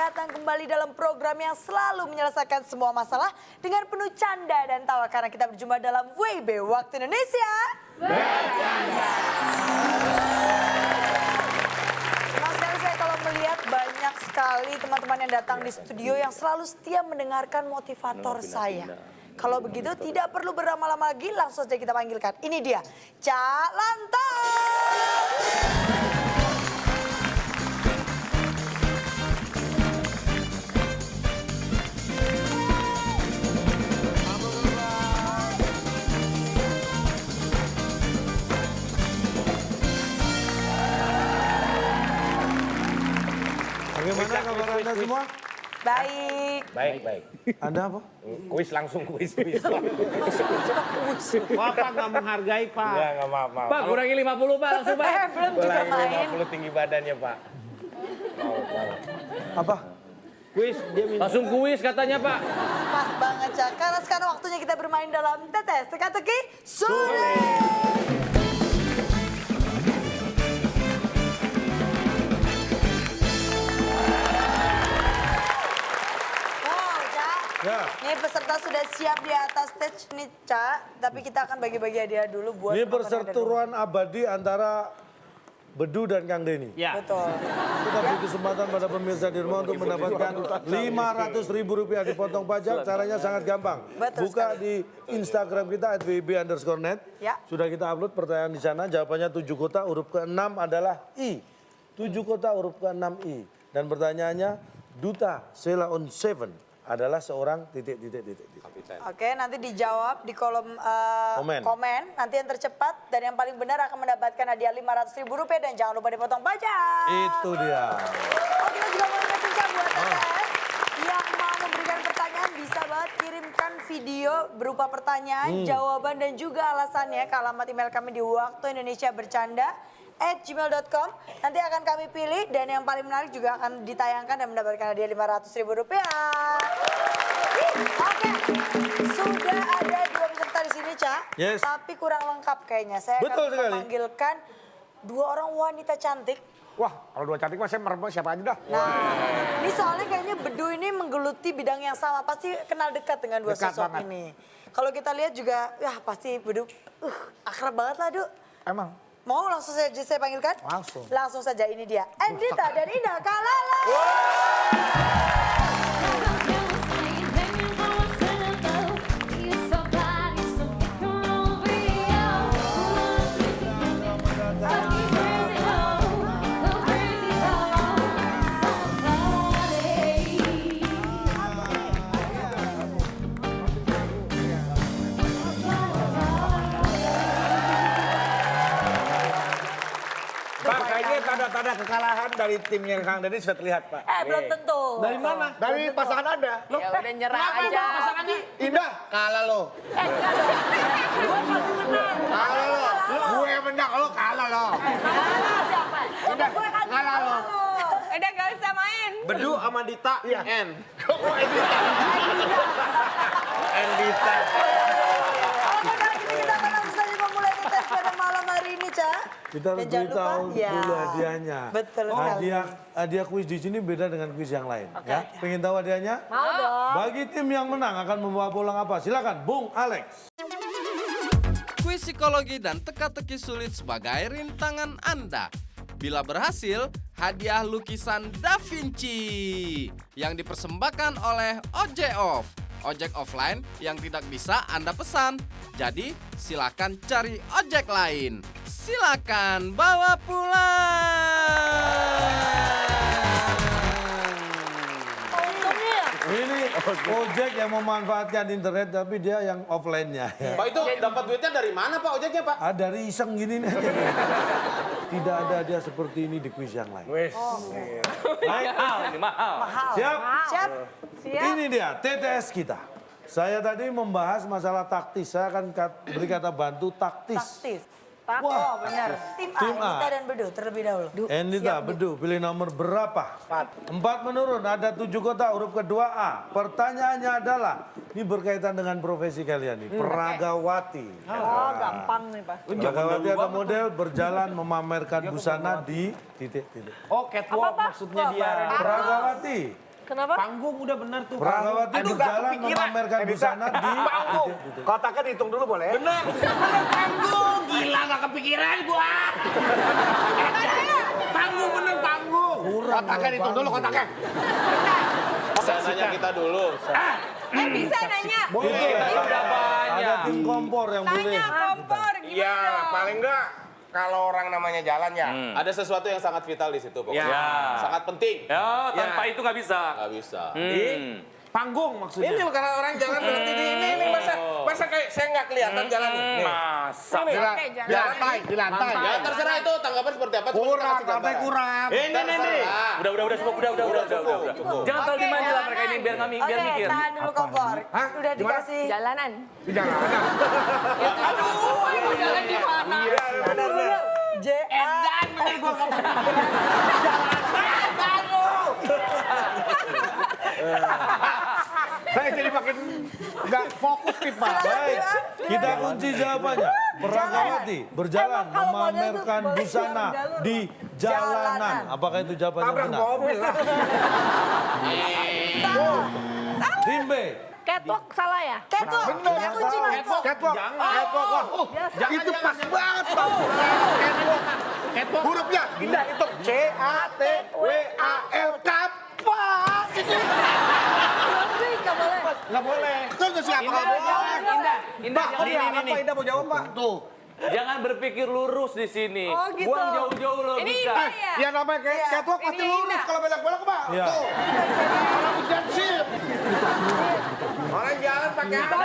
datang kembali dalam program yang selalu menyelesaikan semua masalah dengan penuh canda dan tawa karena kita berjumpa dalam WIB Waktu Indonesia. Bercanda. Senang sekali saya kalau melihat banyak sekali teman-teman yang datang di studio yang selalu setia mendengarkan motivator saya. Kalau begitu tidak perlu berlama-lama lagi, langsung saja kita panggilkan. Ini dia, Cak Lantas. Bagaimana kabar Anda semua? Baik. Baik. Anda apa? Kuis langsung kuis. Wah, Pak nggak menghargai, Pak. Enggak, maaf. Pak, kurangi 50 Pak, langsung Pak. Belum juga main. 50 tinggi badannya, Pak. Mau. Apa? Kuis, dia minta. Langsung kuis katanya Pak. Pas banget, Cak. Karena sekarang waktunya kita bermain dalam tetes teka-teki sulit. Ya. Ini peserta sudah siap di atas stage nih, Cak. Tapi kita akan bagi-bagi hadiah dulu buat Ini teman-teman yang ada di perseteruan abadi antara Bedu dan Kang Denny. rumah. Betul. Kita beri kesempatan pada pemirsa di rumah untuk mendapatkan Rp500.000 dipotong pajak. Caranya sangat gampang. Betul Buka sekali. di Instagram kita @wib_net. Ya. Sudah kita upload pertanyaan di sana. Jawabannya 7 kota, huruf ke-6 adalah I. 7 kota, huruf ke-6 I. Dan pertanyaannya, Duta Sheila on 7 adalah seorang titik. Oke, nanti dijawab di kolom Komen. komen. Nanti yang tercepat dan yang paling benar akan mendapatkan hadiah Rp500.000 dan jangan lupa dipotong pajak. Itu dia. Oh, kita juga mau ingetin, Cak, buat TTS yang mau memberikan pertanyaan bisa banget kirimkan video berupa pertanyaan, jawaban dan juga alasannya ke alamat email kami di waktuindonesiabercanda@gmail.com. Nanti akan kami pilih dan yang paling menarik juga akan ditayangkan dan mendapatkan hadiah Rp500.000. Oke, sudah ada 2 peserta di sini, Cak. Yes. Tapi kurang lengkap kayaknya. Saya Betul akan sekali. memanggilkan 2 orang wanita cantik. Wah, kalau dua cantik mah saya meremuk siapa aja dah. Nah, ini soalnya kayaknya Bedu ini menggeluti bidang yang sama. Pasti kenal dekat dengan 2 Dekat sosok banget. ini. Kalau kita lihat juga, ya pasti Bedu akrab banget lah, Du. Emang? Mau langsung saja saya panggilkan? Langsung. Langsung saja, ini dia. Endita dan Ina Kalala. Pak, kayaknya tanda-tanda kekalahan dari timnya Kang Denny sudah terlihat, Pak. Belum tentu. Dari mana? Dari pasangan Anda. Ya udah nyerah aja. Pasangannya? Indah, kalah lo. Kalah lo. Gue yang menang, lo kalah lo. Siapa? Indah, kalah lo. Udah gak usah main. Bedu sama Dita, N. Kok Endita? Endita. Oke, kalau gitu kita akan langsung saja memulai tes pada malam hari ini, Cak. Kita harus Dan jangan lupa, beritahu ya. dulu hadiahnya. Betul sekali. Hadiah kuis di sini beda dengan kuis yang lain. Ya, pengen tahu hadiahnya? Mau dong. Bagi tim yang menang akan membawa pulang apa? Silakan, Bung Alex. Kuis psikologi dan teka-teki sulit sebagai rintangan Anda. Bila berhasil, hadiah lukisan Da Vinci yang dipersembahkan oleh ojek offline yang tidak bisa Anda pesan. Jadi, silakan cari ojek lain. Silakan bawa pulang. Ini ojek yang memanfaatkan internet tapi dia yang offline-nya. Pak itu dapat duitnya dari mana Pak ojeknya Pak? Dari iseng gini nih. Tidak ada hadiah seperti ini di kuis yang lain. Wes. Mahal ini, mahal. Mahal. Siap? Siap. Ini dia TTS kita. Saya tadi membahas masalah taktis. Saya akan beri kata bantu taktis. Taktis. Wah. Oh, benar. Tim A, Tim A. Endita dan Bedu terlebih dahulu. Endita, Siap, Du. Bedu, pilih nomor berapa? 4 menurun, ada 7 kota, huruf kedua A. Pertanyaannya adalah, ini berkaitan dengan profesi kalian nih, peragawati. Oh, gampang nih Pak. Peragawati atau model berjalan memamerkan busana di titik-titik. Oh, catwalk maksudnya dia. Peragawati, Kenapa? Panggung udah benar tuh. Pragawati berjalan memamerkan busana di panggung. Kotaknya dihitung dulu boleh? Benar. Panggung. Gila nggak kepikiran gua. Panggung bener panggung. Kotaknya dihitung dulu kotaknya. Bisa nanya kita dulu. Bisa nanya. Boleh. Udah banyak. Ada tim kompor yang boleh. Tanya kompor gimana? Iya, paling enggak kalau orang namanya jalan ya. Ada sesuatu yang sangat vital di situ pokoknya. Ya. Sangat penting. Ya, tanpa itu nggak bisa. Nggak bisa. Panggung maksudnya. Ini loh kalau orang jalan berarti ini masa kayak saya nggak kelihatan jalan nih. Masa. Nih, Oke, di lantai, di lantai. Ya terserah itu tanggapan seperti apa. cuma kita Kurang, kasih lantai gambaran. kurang. Ini. Udah cukup, udah. Cukup. Jangan terlalu dimanja lah mereka ini biar biar mikir. Oke, tahan dulu kompor. Hah? Udah Gimana? dikasih. Jalanan. Di jalanan. Mau jalan di mana? Bener-bener. JA. Saya jadi makin nggak fokus nih Pak. Baik, kita kunci jawabannya. Pragawati berjalan Emang kalau model tuh memamerkan boleh busana jalan jalur. di jalanan. Apakah itu jawabannya Tabrak benar? mobil lah. Tim B. Catwalk salah ya? Catwalk. Kita kunci catwalk. Catwalk. Catwalk. Itu pas banget Pak. Catwalk. Hurufnya indah itu CATWAL. Kapas itu. Nggak boleh. Nggak boleh. Betul nggak siapa nggak boleh? Indah, Pak, apa Indah mau jawab Pak? Tuh. Jangan berpikir lurus di sini. Oh, gitu. Buang jauh-jauh Ini logika. Indah ya? Ya namanya catwalk pasti Ini lurus Indah. kalau belok-belok Pak. Iya. Tuh. Orang ujian sip. Orang jalan pakai apa?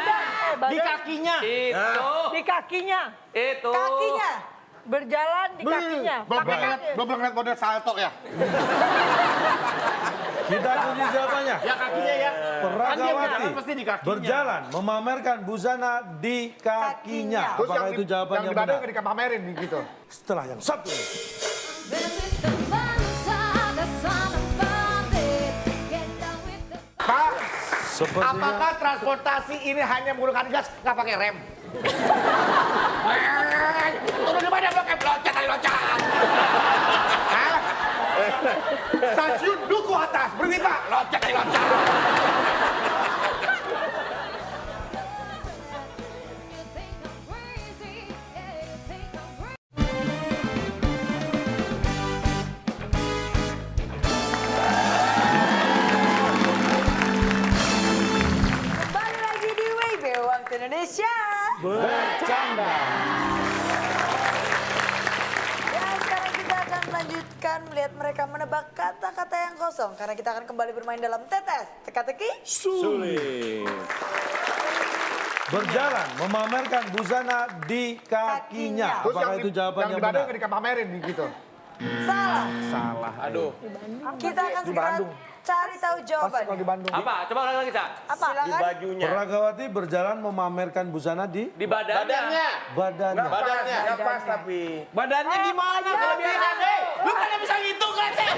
Di kakinya. Itu. Di kakinya. Itu. Kakinya. Berjalan di kakinya. Belum ngeliat model salto ya. Kita kunci jawabannya. Ya kakinya ya. Pragawati pasti di kakinya. berjalan memamerkan busana di kakinya. Terus Apakah itu jawaban yang benar? Yang dipamerin gitu. Setelah yang satu ini. Pak, Sepertinya apakah transportasi ini hanya menggunakan gas, nggak pakai rem? Turun di mana pakai loncat tali loncat? Hah? Stasiun Duku Atas, berhenti Pak, loncat tali loncat. Kembali lagi di WB Waktu Indonesia. bercanda. Ya, sekarang kita akan melanjutkan melihat mereka menebak kata-kata yang kosong. Karena kita akan kembali bermain dalam tetes, teka-teki. Sulit. Berjalan memamerkan busana di kakinya. Terus Apakah itu jawaban yang di Bandung benar? nggak dipamerin gitu. Salah. Aduh. Kita akan segera cari tahu Pas jawabannya. kalau di Bandung. Apa? Coba ulang lagi, Cak. Apa? Silakan. Bajunya. Pragawati berjalan memamerkan busana di Di badannya. badannya. Badannya. Nggak pas tapi. Badannya gimana kalau biasa? Lu kan bisa ngitung kan sih?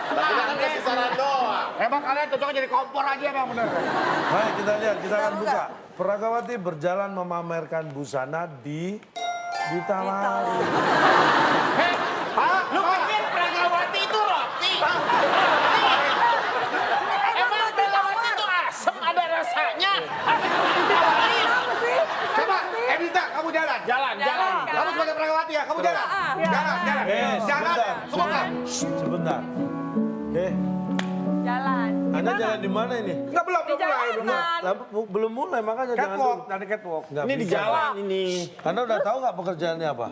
Tapi kita kan kasih saran doang. Emang kalian cocoknya jadi kompor aja emang bener. Baik, kita lihat, kita akan buka. buka. Pragawati berjalan memamerkan busana di Tawari. Lu pikir Pragawati itu roti? Emang Pragawati itu asem ada rasanya? Coba, Edita, kamu jalan. Jalan. Kamu sebagai Pragawati ya, kamu jalan. Jalan. Jalan. Sebentar. Coba kan? Sebentar. Jalan. Anda jalan di mana ini? Enggak belum mulai. Belum mulai, makanya jangan Catwalk, dulu. dari catwalk. Nggak Ini di bisa. jalan ini. Anda udah tahu nggak pekerjaannya apa?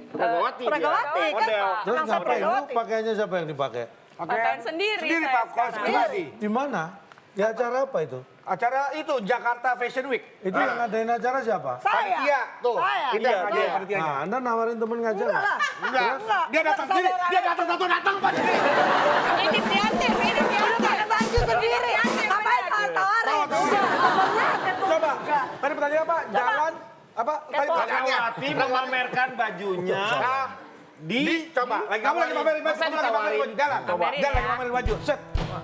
Pragawati. Pragawati kan Model. Pak. Terus Langsung ngapain? Lu Pragawati. pakaiannya siapa yang dipakai? Pakaian sendiri Sendiri saya Pak, sekarang. pribadi. Di mana? Di acara apa itu? Acara itu Jakarta Fashion Week. Itu yang ngadain acara siapa? Panitia tuh. Saya. Itu yang ada panitianya. Nah, Anda nawarin temen ngajak nggak? Enggak. Dia datang sendiri. Dia datang Pak. Inisiatif. Baju sendiri. Ngapain tawarin? Coba. Tadi pertanyaan apa? Jalan apa? Tadi pertanyaannya. Pragawati memamerkan bajunya. Di coba. Lagi kamu lagi pamerin baju. Kamu lagi pamerin baju. Jalan. Coba. Pamerin Jalan ya. lagi pamerin baju. Set.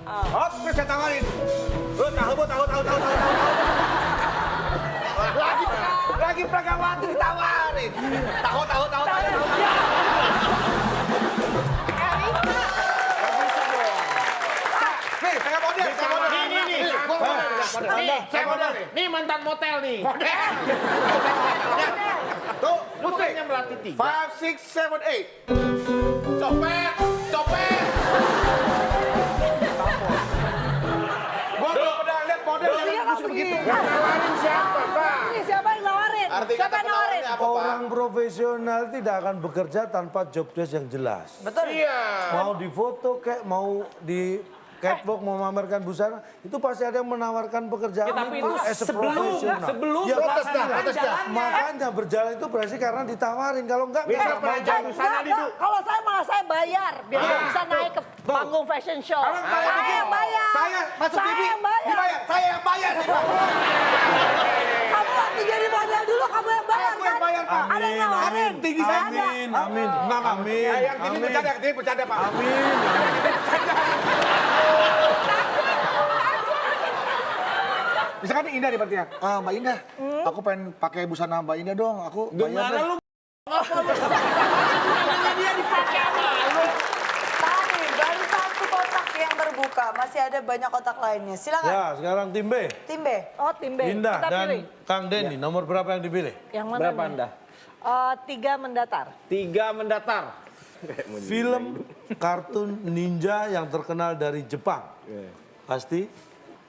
Oh, terus saya tawarin. Lu tahu. Lagi Pragawati ditawarin. Tahu. mantan motel nih. Model. Tuh, Musiknya melatih 3. 5, 6, 7, 8. Copet, copet. Gua belum pernah lihat model yang busuk begitu. Nawarin siapa, Pak? Ini siapa yang nawarin? Arti Siapa kata yang nawarin? penawarnya apa, Pak? Orang profesional tidak akan bekerja tanpa job desk yang jelas. Betul. Iya. Mau di foto kayak mau di catwalk mau memamerkan busana, itu pasti ada yang menawarkan pekerjaan Ya, tapi itu as a sebelum Ya, protes dah, pelaksanaan protes dah. jalannya. makanya berjalan itu berarti karena ditawarin. Kalau enggak, Bisa enggak mau pelajaran jalan. busana di Enggak, kalau saya malah saya bayar biar saya bisa naik ke panggung fashion show. Saya yang bayar. Saya masuk Saya TV, yang bayar. dibayar. Saya yang bayar. Kamu waktu jadi model dulu kamu yang bayar Aku yang kan? bayar, Pak. Ada yang nawarin. Tinggi saya. Amin, amin, Enggak, amin, yang TV bercanda, TV bercanda, Pak. amin. Misalkan Indah nih berarti ya. Mbak Indah, aku pengen pakai busana Mbak Indah dong. Aku bayar deh. Tadi baru 1 kotak yang terbuka, masih ada banyak kotak lainnya. Silakan. Ya, sekarang tim B. Tim B. Oh tim B. Indah Kita dan pilih. Kang Denny, nomor berapa yang dipilih? Yang mana? Berapa nih? Anda? 3 mendatar. 3 mendatar. Film kartun ninja yang terkenal dari Jepang. Pasti?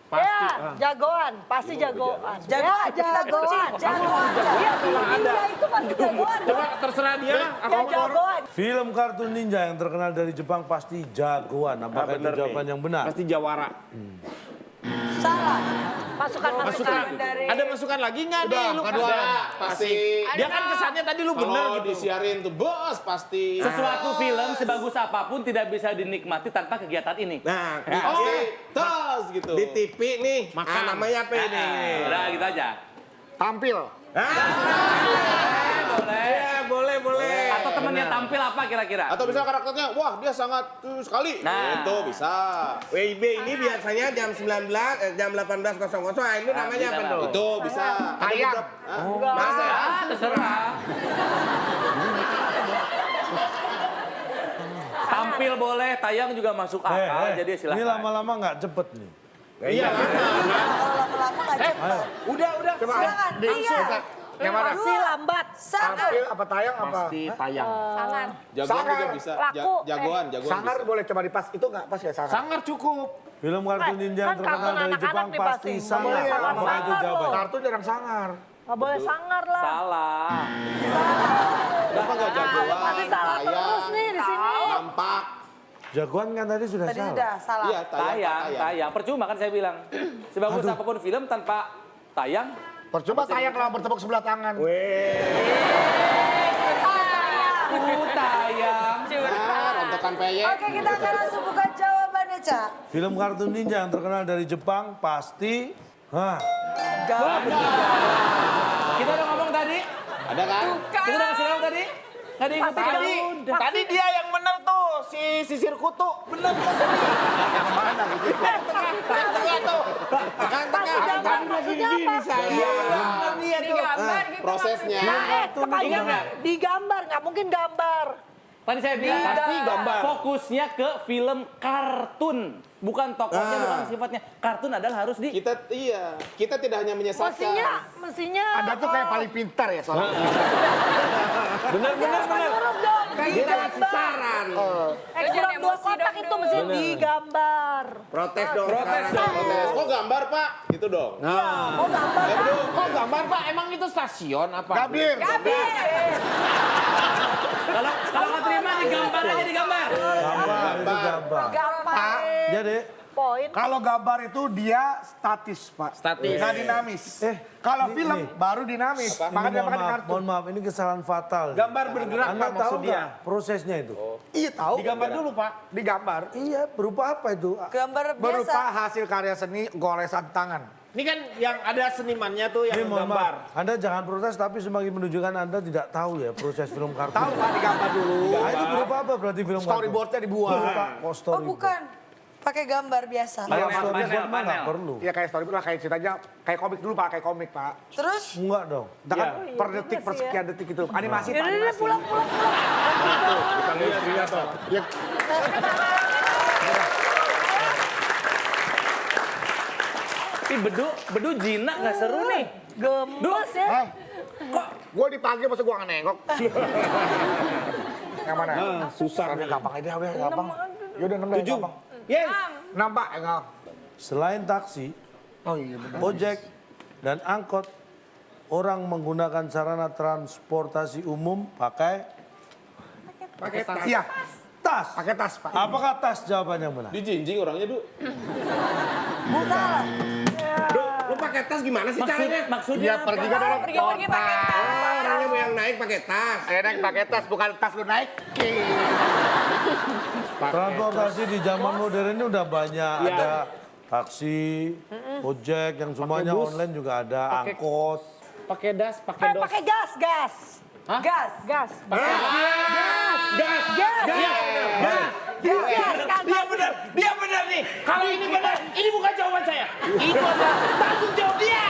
Ya, jagoan, pasti jagoan. Jagoan. Ya, jagoan. Jagoan. Iya, ninja itu pasti jagoan. Coba terserah dia lah. Ya, jagoan. Film kartun ninja yang terkenal dari Jepang pasti jagoan. Apakah itu jawaban yang benar? Pasti jawara. Salah. Masukan dari Ada masukan lagi nggak nih? Lu Kedua, pasti. Dia kan kesannya tadi lu bener Kalau gitu. disiarin tuh, bos, pasti. Sesuatu film sebagus apapun tidak bisa dinikmati tanpa kegiatan ini. Nah, Oke, tos gitu. di TV nih. Makan. Namanya apa ini? Udah gitu aja. Tampil. Boleh. Ya, boleh. Atau temennya tampil apa kira-kira? Atau bisa karakternya, wah dia sangat sekali. Nah. Itu bisa. WIB ini biasanya jam 19, jam 18.00. Ini namanya bisa apa lah. tuh? Itu bisa. Ada Ayam. beberapa- Masa? Ah, terserah. Tampil boleh, tayang juga masuk akal. Jadi Ini silahkan. lama-lama nggak cepet nih. Iya, kalau lama-lama nggak cepat. Udah. Coba. Silakan. Iya. Yang mana? Pasti lambat. Sangat. Tampil apa tayang apa? tayang. Sangar. Jagoan juga Sangar. bisa. Laku. Jagoan Sangar bisa. boleh coba dipas. Itu nggak pas ya sangar? Sangar cukup. Film kartun ninja yang kan terkenal kartun dari anak-anak Jepang nih pasti pasti. sangar. Nggak boleh Apakah itu sangar jawaban? loh. Kartun jarang sangar. Nggak boleh sangar lah. Salah. Kenapa nggak jagoan? Pasti salah terus nih di sini. Nampak. Jagoan kan tadi sudah Tadi salah. sudah salah. Iya, Tayang. Percuma kan saya bilang. Sebagus apapun film tanpa tayang. Percuma tayang kalau bertepuk sebelah tangan. Tayang. Nah, rontokan peyek. Oke, kita akan langsung buka jawabannya, Cak. Film kartun ninja yang terkenal dari Jepang pasti... Kita udah ngomong tadi. Ada kan? Kita udah kasih tahu tadi. Nggak diikuti Tadi, kan? tadi dia yang bener tuh, si sisir kutu. Bener tuh. Tengah tuh. Pasti gambar maksudnya apa? Dia tuh. Prosesnya. Ingat nggak? Digambar, nggak mungkin gambar. Tadi saya bilang Pasti gambar. fokusnya ke film kartun, bukan tokohnya, bukan sifatnya. Kartun adalah harus di. Kita tidak hanya menyesatkan. Mestinya. Anda tuh kayak paling pintar ya soalnya. Bener. Huruf dong, digambar. Saran. Kurang 2 kotak itu mesti digambar. Protes dong. Protes dong. Protes. Kok gambar, Pak? Gitu dong. Oh gambar. Kok gambar Pak? Emang itu stasiun apa? Gabir. Kalau nggak terima digambar aja digambar. Gambar, itu gambar. Gampang. Jadi, Poin. Kalau gambar itu dia statis, Pak. Statis. Nggak dinamis. Kalau ini- film ini. baru dinamis. ini Makanya dia pakai mohon kartun. mohon maaf, ini kesalahan fatal. Gambar bergerak Anda Pak tahu maksud dia. nggak prosesnya itu? Iya tahu. Digambar dulu Pak. Digambar. Iya, berupa apa itu? Gambar Berupa biasa. hasil karya seni goresan tangan. Ini kan yang ada senimannya tuh yang Ini mohon gambar. maaf, Anda jangan protes tapi semakin menunjukkan Anda tidak tahu ya proses film kartun. Tahu Pak digambar dulu. Nah, itu berupa apa berarti film kartun? Storyboardnya dibuat. Berupa Oh storyboard. bukan. Pakai gambar biasa. Kalau Panel, storyboard mah nggak panel. perlu. Iya kayak storyboard lah, kayak ceritanya kayak komik dulu Pak, kayak komik Pak. Terus Enggak dong. Kita kan iya per juga detik, per sih ya. sekian detik gitu. Animasi Pak, Yaudah, animasi. pulang. Ya, Ih, bedu jinak nggak seru nih. Gemes ya. Gue dipanggil masa gue nggak nengok. Yang mana? Susah. Gampang aja, udah gampang. Yaudah 6 deh, gampang. Yeay. 6 Pak, enggak. Selain taksi, ojek, dan angkot, orang menggunakan sarana transportasi umum pakai Pakai tas. Iya, tas. pakai tas Pak. Apakah tas jawaban yang benar? Dijinjing orangnya, Du. Bukan. Lu pakai tas gimana sih caranya? Maksudnya Dia apa? pergi kan orang Pergi pakai tas. Orangnya mau yang naik pakai tas. Saya naik pakai tas, bukan tas lu naik. Transportasi di zaman modern ini udah banyak. Ada taksi, ojek, yang semuanya online juga ada, angkot. Pakai das, pakai dos. Pakai gas. Gas. Gas. Dia benar, dia benar nih. Kalau ini benar, ini bukan jawaban saya. Itu adalah tanggung jawab dia.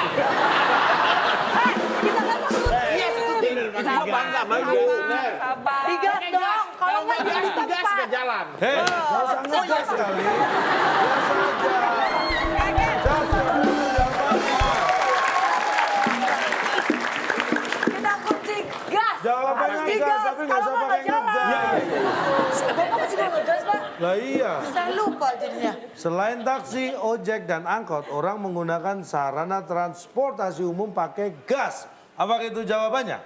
Kita kan maksud. Iya, setuju. Kita bangga sama dia. Digas dong. Kalau nggak Gas, di gas tempat. nggak jalan. Hei, nggak usah ngegas sekali. Biasa aja. Kita kunci gas. Jawabannya gas, tapi nggak usah pakai ngegas. Bapak masih mau ngegas, Pak? Lah iya. Saya lupa jadinya. Selain taksi, ojek, dan angkot, orang menggunakan sarana transportasi umum pakai gas. Apakah itu jawabannya?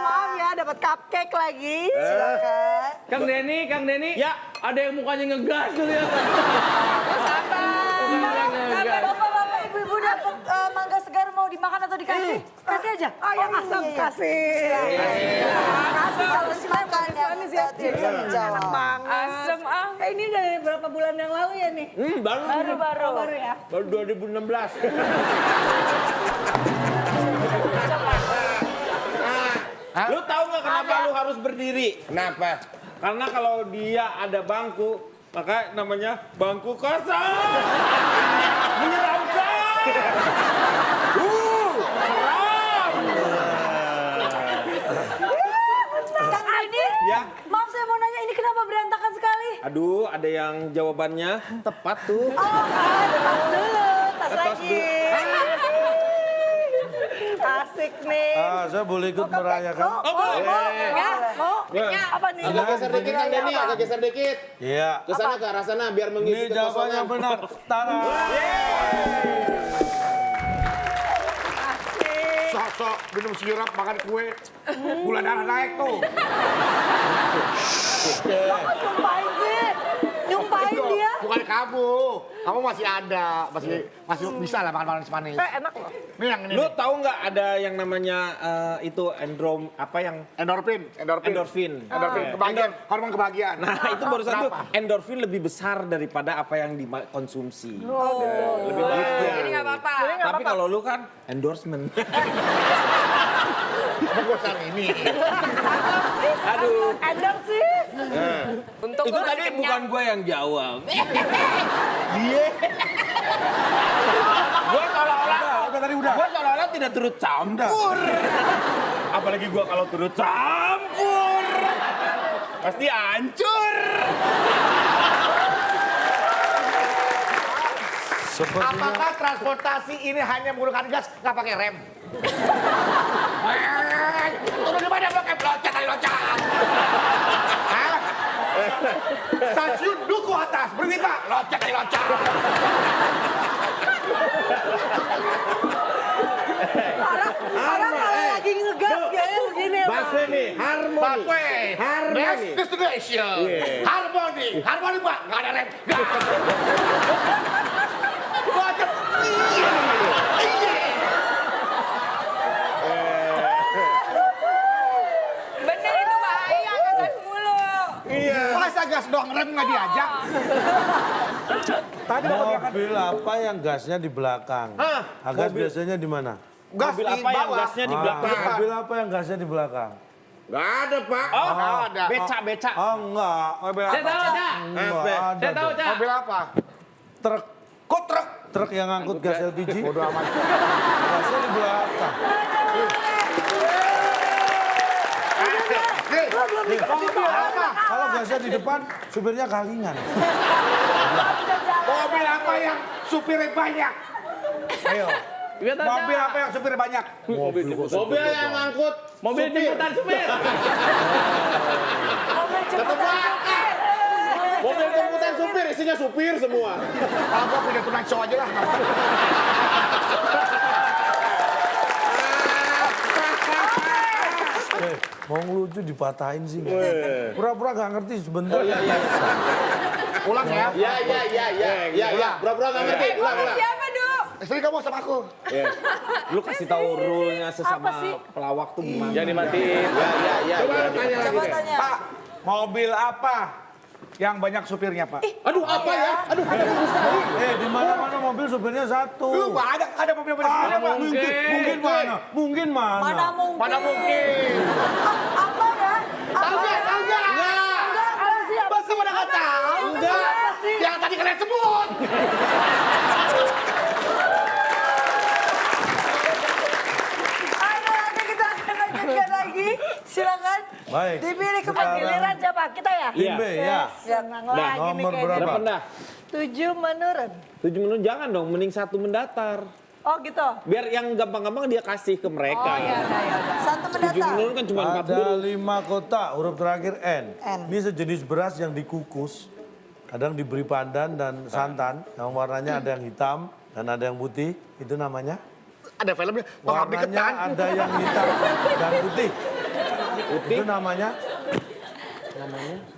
Maaf ya, dapat cupcake lagi. Silakan. Kang Denny. Ya. Ada yang mukanya ngegas tuh ya. Bapak-bapak, ibu-ibu dapat mangga segar mau dimakan atau dikasih? Kasih aja. Oh, yang asam iya. kasih. Kasih kalau dimakan yang tidak bisa menjawab. Asam ini dari berapa bulan yang lalu ya nih? Baru. Baru ya. Baru 2016. Lu tahu nggak kenapa lu harus berdiri? Kenapa? Karena kalau dia ada bangku, maka namanya bangku kosong. Menyeramkan. Seram. Kang Denny, Ya. maaf saya mau nanya ini kenapa berantakan sekali? Aduh, ada yang jawabannya tepat tuh. Oh, tas dulu, tas Tas lagi. Asik nih. Saya boleh ikut merayakan? Mau? Apa nih? Agak geser dikit, Kang Denny. Agak geser dikit. Iya. Ke sana, ke arah sana, biar mengisi Ini jawabannya kekosongan. benar. Tara. Sok-sok minum sirup, makan kue. Gula darah naik tuh. Nyumpain sih. Nyumpain dia. Bukan kamu. Kamu masih ada. Masih bisa lah makan manis-manis. Enak loh. Ini yang ini. Lu tahu nggak ada yang namanya itu Endorfin. endorfin. Kebahagiaan. Hormon kebahagiaan. Nah, itu barusan tuh Kenapa? endorfin lebih besar daripada apa yang dikonsumsi. Lebih Oh. baik. Jadi nggak apa-apa. Tapi kalau lu kan endorsement. Apa gue cari ini? Aduh. Endorsis. Itu tadi bukan gue yang jawab. Gue seolah-olah tidak turut campur. Apalagi gue kalau turut campur, pasti hancur. Sepertinya Apakah transportasi ini hanya menggunakan gas, nggak pakai rem? Turun di mana pakai loncat tali loncat. Hah? Stasiun Duku Atas, berhenti Pak. Loncat tali loncat. Orang kalau lagi ngegas kayaknya begini. Busway nih, harmoni. Busway. Next destination. Harmoni. Harmoni Pak, nggak ada rem. Nggak. Loncat. Bener itu bahaya ngegas mulu. Masa gas doang, rem nggak diajak? mobil apa yang gasnya di belakang? Gas biasanya di mana? Gas Mobil di apa yang bawah. gasnya di belakang? Mobil apa yang gasnya di belakang? Nggak ada, Pak. Oh, Nggak ada. beca. Oh enggak. Mobil Saya tahu, apa? Cak. Enggak ada Saya tahu, dong. Cak. Mobil apa? Truk. Kok truk? Truk yang ngangkut gas LPG. Bodoh amat. Gasnya di belakang. Kalau gasnya di depan, supirnya kalingan. Mobil apa yang supirnya banyak? Ayo. Iya, tahu, Mobil Cak. apa yang supirnya banyak? Mobil Mobil yang ngangkut Mobil jemputan supir. ketebak. Mobil jemputan supir, isinya supir semua. Aku punya Tonight Show aja lah. Mau ngelucu dipatahin sih. Pura-pura nggak ngerti sebentar. Ulang ya. Ya. Pura-pura nggak ngerti. Ulang. Siapa, Duk? Istri kamu sama aku. Lu kasih tahu rule-nya sesama sih? pelawak tuh gimana? Jangan dimatiin. Coba tanya lagi Coba deh. tanya. Pak, mobil apa yang banyak supirnya, Pak? Aduh, apa ya? Aduh, Di mana-mana mobil supirnya satu. Lu ada mobil banyak supirnya, Pak? Mungkin mana? Mungkin mana? Mana mungkin? Mana mungkin? Apa ya? Tahu nggak? Tahu nggak? Apa sih? Masa pada nggak tahu? Enggak. Yang tadi kalian sebut. Ayo nanti kita akan lanjutkan lagi. Silakan. Baik. Dipilih Sekarang kembali. Giliran siapa? Kita ya? Tim B ya. Senang lagi nih Nomor kayaknya. berapa? Berapa dah? 7 menurun. 7 menit jangan dong, mending 1 mendatar. Oh gitu? Biar yang gampang-gampang dia kasih ke mereka. Oh iya. Satu 7 mendatang. menit kan cuma 4 Ada huruf. 5 kota, huruf terakhir N. N. Ini sejenis beras yang dikukus. Kadang diberi pandan dan santan. Yang warnanya ada yang hitam dan ada yang putih. Itu namanya? Ada filmnya. Pengabdi Warnanya Ketan. ada yang hitam dan putih. Itu namanya?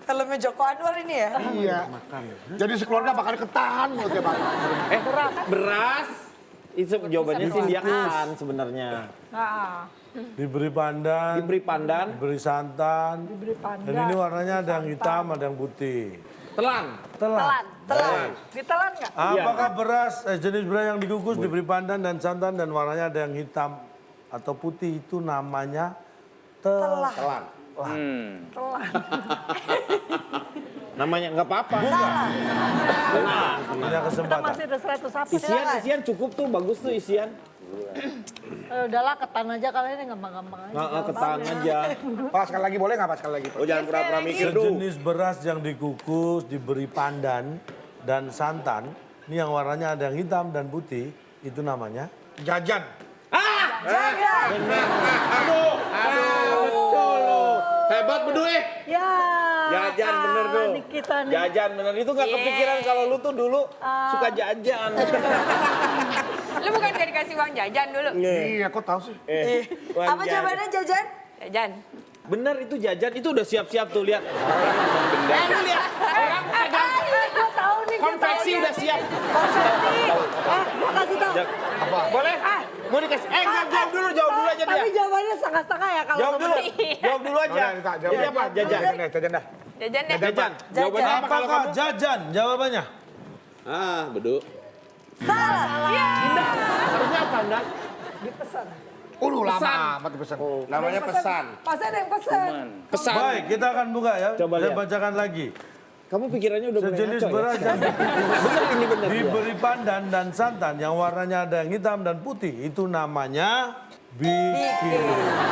Filmnya Joko Anwar ini ya? Iya. Jadi sekeluarga bakal ketahan mulutnya, Pak. Beras. Itu jawabannya sih dia kan sebenarnya. Nah, Diberi pandan, Diberi pandan, diberi santan. diberi Dan pandan. ini warnanya ada yang hitam, ada yang putih. telan. Telan. Ditelan nggak? Apakah beras, jenis beras yang dikukus, diberi pandan dan santan dan warnanya ada yang hitam atau putih itu namanya telan. Telan. Namanya nggak apa-apa. Punya Kita kesempatan. masih ada 100 apa? Isian cukup tuh, bagus tuh isian. Udahlah ketan aja kalian ini gampang-gampang aja. Nggak ketan aja. Pak, sekali lagi boleh nggak, Pak? Sekali lagi. Oh, jangan pura-pura mikir dulu. Sejenis beras yang dikukus, diberi pandan dan santan. Ini yang warnanya ada yang hitam dan putih, itu namanya Jajan. Aduh, betul lu. Hebat bedu Ya. Jajan bener tuh. Ini kita nih. Jajan bener. Itu nggak kepikiran kalau lu tuh dulu suka jajan. Lu bukan gak dikasih uang jajan dulu? Iya, kok tahu sih? Apa jawabannya Jajan? Jajan. Bener itu jajan, itu udah siap-siap tuh lihat. Lu lihat orang Gue tahu nih. konveksi udah siap. Gue kasih tahu. Apa? Boleh? Mau dikasih? Enggak, jawab dulu aja dia. Tapi jawabannya setengah-setengah ya kalau Jawab dulu. Jawab dulu aja. Udah, Kak, jawab. Jadi apa? Jajan. Jajan deh, jajan dah. Jajan deh. Jajan. Jawabannya apa kalau apakah kamu? jajan? Jawabannya Ah, bedu. Harusnya apa, Ndak? Lama amat dipesan. Namanya pesan. pasti ada yang pesan. Pesan. Baik, kita akan buka ya. Coba Saya lihat. bacakan lagi. Kamu pikirannya udah mulai Sejenis ngaco ya? beras yang Bener ini bener. dia. diberi pandan dan santan yang warnanya ada yang hitam dan putih, itu namanya bikin.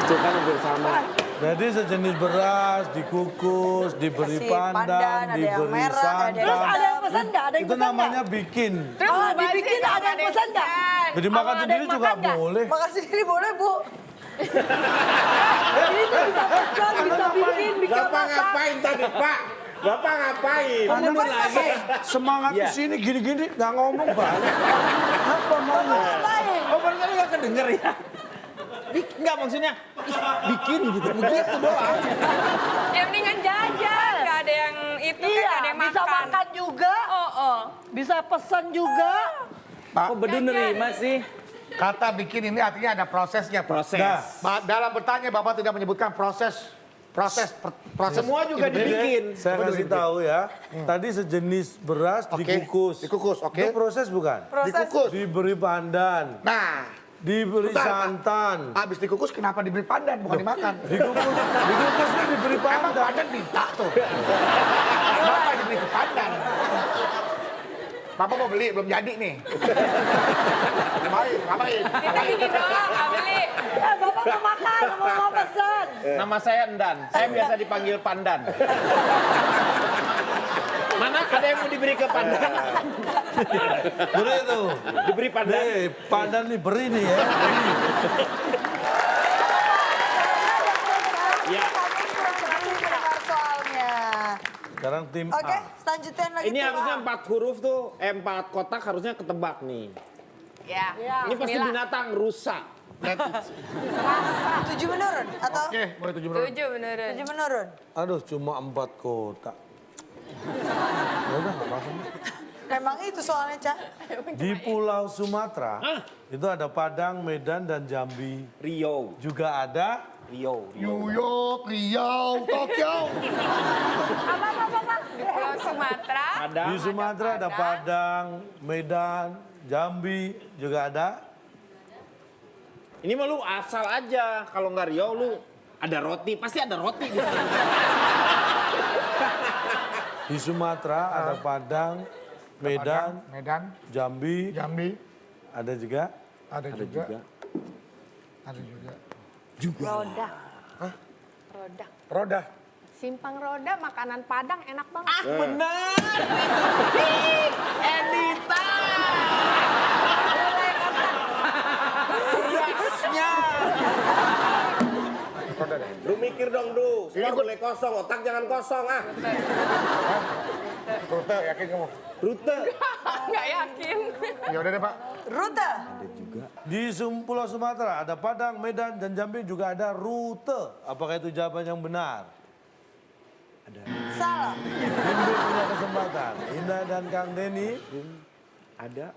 Itu kan hampir sama. Jadi sejenis beras dikukus, diberi Kasih pandan, ada yang diberi merah, ada yang Terus santan. ada yang pesan nggak? Ada yang Itu pesan nggak? namanya bikin. Oh, dibikin ada yang pesan nggak? Jadi makan Apa ada sendiri yang juga makan nggak? boleh. Makan sendiri boleh, Bu. Ini tuh bisa pesan, bisa bikin, bisa Bapak masak. ngapain tadi, Pak? Bapak ngapain? Anda pakai semangat di sini gini-gini nggak ngomong banyak. Apa maunya? Oh, barangkali nggak kedenger ya? Enggak maksudnya bikin gitu, begitu doang. Ya mendingan jajan. Gak ada yang itu kan, Iya, gak ada yang bisa makan juga, Oh. bisa pesan juga. Kok bedu nerima sih? Kata bikin ini artinya ada prosesnya. Proses. Nah. Dalam bertanya, Bapak tidak menyebutkan proses. Semua juga dibikin. Saya kasih tahu ya. Tadi sejenis beras Oke, dikukus. dikukus, oke. Itu proses bukan? Proses. Dikukus. Diberi pandan. Nah, Diberi santan. Habis dikukus kenapa diberi pandan bukan dimakan? Dikukus itu diberi Emang pandan. pandan minta tuh. Kenapa diberi ke pandan? Papa mau beli, belum jadi nih. Ngapain? Kita bikin doang, nggak beli. Bapak mau makan, mau pesen. Nama saya Endan. Saya biasa dipanggil Pandan. Mana ada yang mau diberi ke Pandan? Beri itu. Diberi Pandan. Nih, pandan nih beri nih ya. Beri. Ya. Kami kurang lebih mendengar soalnya. Sekarang tim Oke, A. selanjutnya lagi Ini tim harusnya A. 4 huruf tuh, 4 kotak harusnya ketebak nih. Ya. Ini pasti Bismillah. binatang, rusa. 7 menurun atau Oke, boleh 7 menurut. 7 menurun. 7 menurun? Aduh, cuma 4 kotak. Ya udah, nggak apa-apa. Memang itu soalnya, Cak. Di Pulau Sumatera, itu ada Padang, Medan, dan Jambi. Rio. Juga ada Rio. New York, Riau, Tokyo. Di Pulau Sumatera. Ada. di Sumatera ada Padang, Medan, Jambi, juga ada. Ini mah lu asal aja. Kalau nggak Rio lu ada roti. Pasti ada roti di sana. Di Sumatera ada Padang, Medan, Medan, Jambi, Jambi, ada juga. ada juga. Ada juga. Roda. Roda. Roda. Simpang Roda, makanan Padang enak banget. Benar. Edita. Riasnya. Roda deh. Lu mikir dong, Du. Skor boleh kosong, otak jangan kosong ah. Rute, yakin kamu? Rute. Nggak yakin. Ya udah deh, Pak. Rute. Di Pulau Sumatera ada Padang, Medan, dan Jambi juga ada rute. Apakah itu jawaban yang benar? Salah. Bimbi punya kesempatan. Indah dan Kang Denny Ada.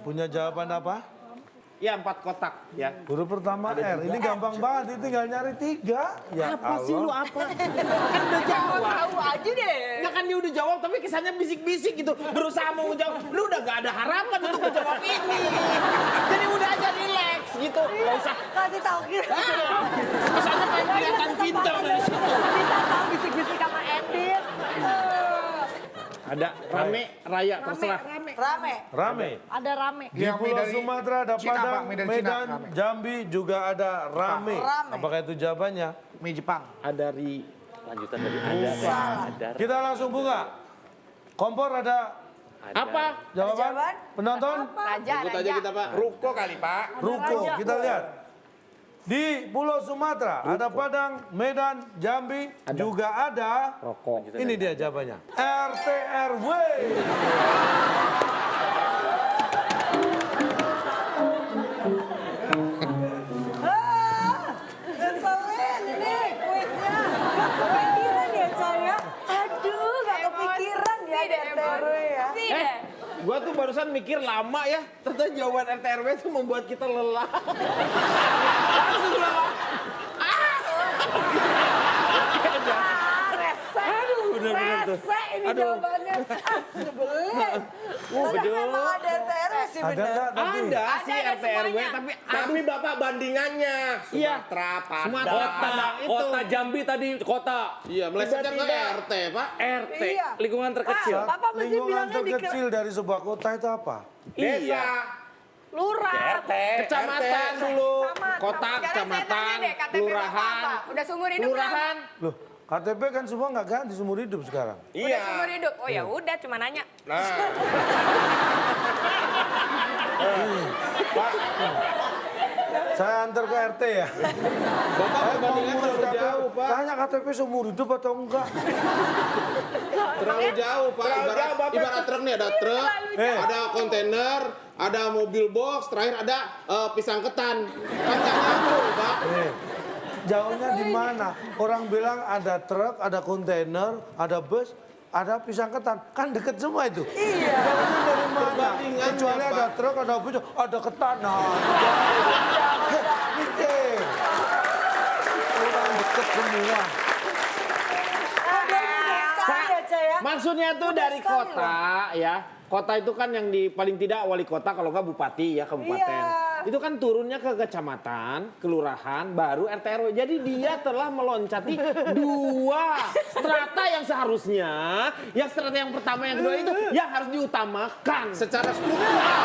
punya jawaban apa? Ya 4 kotak ya. Huruf pertama R. Ini gampang banget, ini tinggal nyari 3. Ya Apa sih lu Allah. apa? Kan udah jawab. Tahu aja deh. Ya kan dia udah jawab tapi kesannya bisik-bisik gitu. Berusaha mau menjawab. Lu udah gak ada harapan untuk menjawab ini. Jadi udah aja relax gitu. Gak usah. Kasih tahu kita. Kesannya pengen kelihatan pintar dari situ. Kita tahu bisik-bisik sama Edit. Ada rame, raya, terserah. Rame. Rame. Ada rame. Di Yang mie Pulau dari Sumatera ada Cina, Padang, Pak. Mie dari Cina, Medan, rame. Jambi juga ada rame. Rame. Apakah itu jawabannya? Mie Jepang. Ada lanjutan dari ada. Kita langsung buka. Kompor ada Apa? jawaban? Jawaban? Penonton? Raja, Ikut aja Raja. kita, Pak. Ruko kali, Pak. Ruko, kita lihat. Di Pulau Sumatera ada Padang, Medan, Jambi, juga ada. Rokok. Ini dia jawabannya. RT RW. Ngeselin ini kuisnya. Gak kepikiran ya, Caya. Aduh, gak kepikiran ya di RT RW ya. Tidak. Gua tuh barusan mikir lama ya. Ternyata jawaban RT RW itu membuat kita lelah. Langsung lelah. Rese ini jawabannya. Nyebelin. Padahal memang ada RT RW sih Ada bener. nggak tadi? Ada sih Ada RT RW semuanya. Tapi Bapak bandingannya. Iya. Sumatera, Padang. Sumatera, Padang itu. Kota Jambi tadi kota. Iya, melesetnya ke Tiba-tiba. RT, Pak. RT, Iya. lingkungan terkecil. Papa mesti Lingkungan bilangnya di terkecil dari sebuah kota itu apa? Desa. Lurah. Kecamatan dulu. Kota, Sekarang saya tanya kecamatan, deh, KTP kelurahan. Bapak apa? Udah seumur hidup Kelurahan. Loh, KTP kan semua nggak ganti seumur hidup sekarang. belum? Udah seumur hidup. Oh ya udah, cuma nanya. Nah, Saya antar ke RT ya. Bapak perbandingan Ngurus terlalu KTP. jauh, Pak. Tanya KTP seumur hidup atau enggak? Terlalu jauh, Pak. Ibarat truk nih, ada truk, ada kontainer, ada mobil box, terakhir ada pisang ketan. Kan nggak nyambung, Pak. Jauhnya di mana? Orang bilang ada truk, ada kontainer, ada bus, ada pisang ketan. Kan deket semua itu. Iya. Jauhnya dari mana? Perbandingannya, Kecuali ada Pak. truk, ada bus, ada ketan. Nah, mikir. Orang deket semua. Sekali ya, Caya. Maksudnya tuh dari sekali kota ya. Kota itu kan yang paling tidak wali kota kalau nggak bupati ya kabupaten. Iya. itu kan turunnya ke kecamatan, kelurahan, baru RT RW. Jadi dia telah meloncati 2 strata yang seharusnya, yang strata yang pertama, yang kedua itu yang harus diutamakan Secara struktural.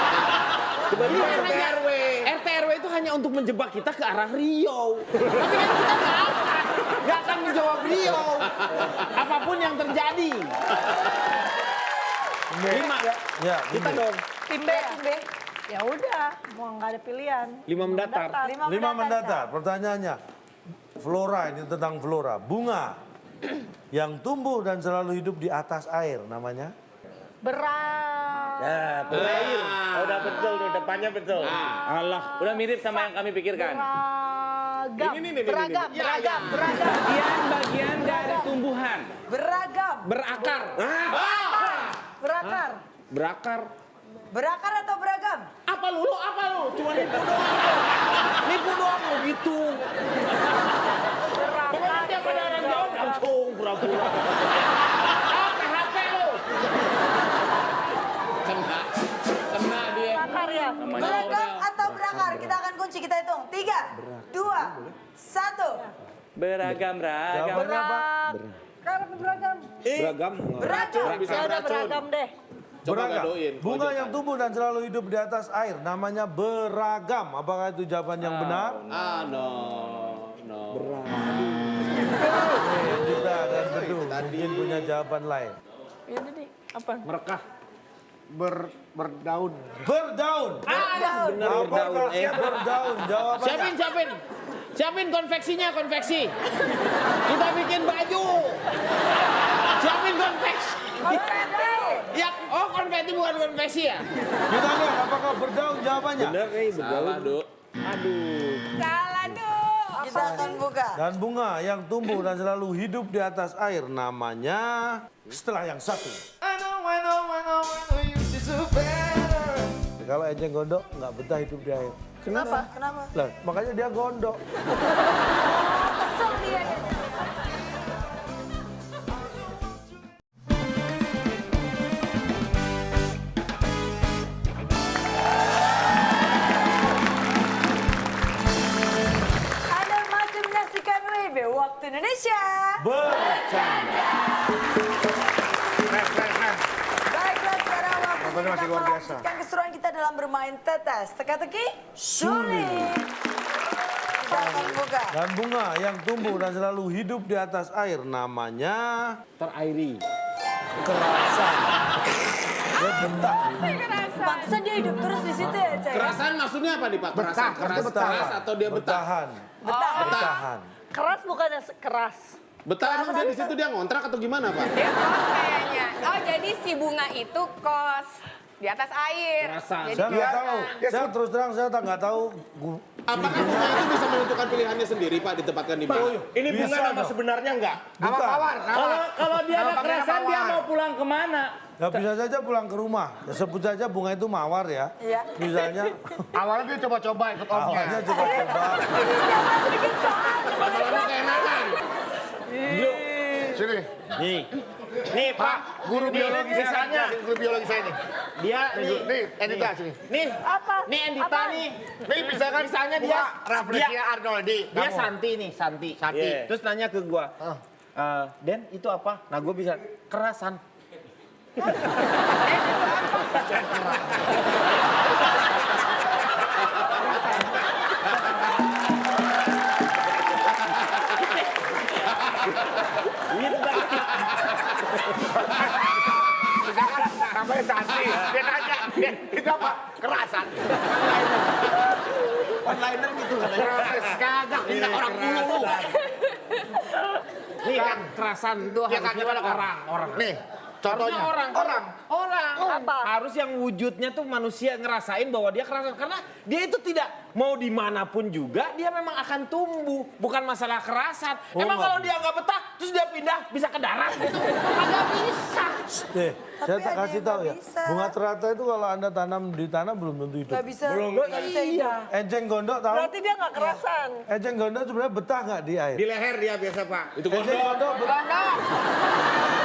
Dia RT hanya RW. RT RW itu hanya untuk menjebak kita ke arah Riau. Tapi kan kita nggak akan menjawab Riau. Apapun yang terjadi. 5. Ya, Kita dong. Tim B. Ya udah, mau nggak ada pilihan. 5 mendatar. 5 mendatar. Pertanyaannya, flora ini tentang flora. Bunga yang tumbuh dan selalu hidup di atas air namanya? Ya, berair. Udah betul tuh, depannya betul. Allah. Udah mirip sama yang kami pikirkan. Beragam. Bagian-bagian dari tumbuhan. Beragam. Berakar. Berakar. Berakar. Berakar atau beragam? Apa lu? Cuma nipu doang. Nipu doang lo gitu. Pokoknya tiap ada orang jawab langsung pura-pura. HP lo. Kena dia. Berakar ya. Beragam atau berakar? Kita akan kunci, kita hitung. 3, 2, 1. Beragam. Jawabannya apa? Karena beragam. Beragam. Beragam. Bisa Ya udah beracun. beragam deh. Coba Beragam. gadoin. Bunga pojokan. yang tumbuh dan selalu hidup di atas air namanya beragam. Apakah itu jawaban yang benar? No. Kita akan beduh. Mungkin punya jawaban lain. Ini nih, apa? Merekah. Berdaun. Berdaun. Benar berdaun. Apakah berdaun? Jawabannya. Siapin konveksinya, konveksi. Kita bikin baju. Siapin konveksi. Ya, konveksi bukan konveksi ya? Kita lihat apakah berdaun jawabannya. Bener nih, Salah, Duk. Salah dong. Kita akan buka. Dan bunga yang tumbuh dan selalu hidup di atas air namanya setelah yang satu. Kalau ejeng gondok nggak betah hidup di air. Kenapa? Kenapa? Lah, makanya dia gondok. Kesel dia. Anda masih menyaksikan WB Waktu Indonesia. Bercanda. Baiklah, sekarang waktu Nontonnya masih luar biasa. melanjutkan keseruan kita dalam bermain tetes. Teka-teki sulit. Kita akan buka. Dan bunga yang tumbuh dan selalu hidup di atas air namanya Terairi. kerasan. Dia betah. Pantesan dia hidup terus di situ ya, Cek. Kerasan maksudnya apa nih Pak? Kerasan keras atau dia betah? Bertahan. Betah. Bertahan. Keras bukannya keras. Betah emang dia di situ dia ngontrak atau gimana Pak? Dia kos kayaknya. Oh jadi si bunga itu kos di atas air. Kerasan. Jadi Saya nggak tahu. Saya terus terang saya nggak tahu. Apakah bunga itu bisa menentukan pilihannya sendiri Pak ditempatkan di mana? Ini bunga Bisa nama dong. sebenarnya enggak? Bukan. Kalau dia ada kerasan dia mau pulang kemana? Ya bisa saja pulang ke rumah. Ya, sebut saja bunga itu mawar ya. Iya. Misalnya Awalnya dia coba-coba ikut omnya. awalnya coba-coba. Lama-lama keenakan. Sini. Nih Pak, Guru biologi misalnya. saya. Guru biologi saya nih. Dia Nih, Endita sini. nih Apa? nih Endita Apa? nih. Nih misalkan Misalnya bunga dia- Rafflesia Arnoldi. Dia Kamu. Santi nih, Santi. Santi. Terus nanya ke gua, Den itu apa? Nah gua bisa kerasan. Misalkan namanya Santi. Dia nanya, "Den, itu apa? Kerasan." Onliner gitu katanya. Protes kagak, kita orang dulu lu. Nih kan kerasan itu Ya kan harusnya gimana kan? orang. Nih, contohnya. Harusnya orang. Apa? Harus yang wujudnya tuh manusia ngerasain bahwa dia kerasan karena dia itu tidak mau dimanapun juga dia memang akan tumbuh, bukan masalah kerasan. Oh, Emang nggak kalau dia nggak betah, terus dia pindah bisa ke darat gitu, nggak bisa. Saya tak ada kasih yang tahu nggak ya. bisa. Bunga teratai itu kalau Anda tanam di tanah belum tentu hidup. Gak bisa. Nggak bisa hidup. Enceng gondok tahu? Berarti dia nggak kerasan. Enceng gondok sebenarnya betah nggak di air? Di leher dia biasa, Pak. Itu Enceng gondok betah.